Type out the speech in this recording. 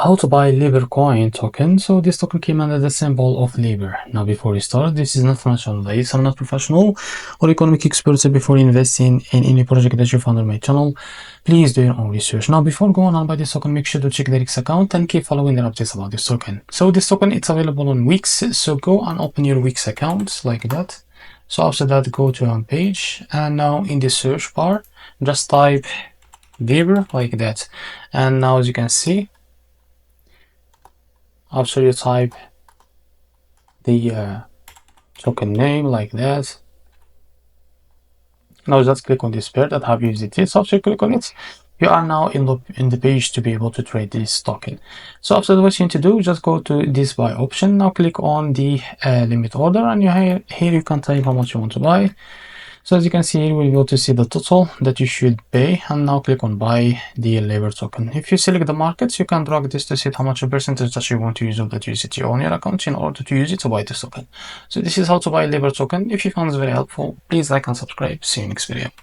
How to buy LIBRECOIN token. So this token came under the symbol of Libre. Now before we start, this is not financial advice. I'm not professional or economic expert. So before investing in any project that you found on my channel, please do your own research. Now before going on by this token, make sure to check the Wix account and keep following the updates about this token. So this token, it's available on Wix. So go and open your Wix account like that. So after that, go to home page, and now in the search bar, just type Libre like that. And now as you can see, after you type the token name like that, now just click on this pair that have used it. So after you click on it, you are now in the page to be able to trade this token. So after that, what you need to do, just go to this buy option. Now click on the limit order, and here you can type how much you want to buy. So as you can see, here we'll be able to see the total that you should pay, and now click on buy the Libre token. If you select the markets, you can drag this to see how much a percentage that you want to use of that USDT on your account in order to use it to buy this token. So this is how to buy Libre token. If you found this very helpful, please like and subscribe. See you next video.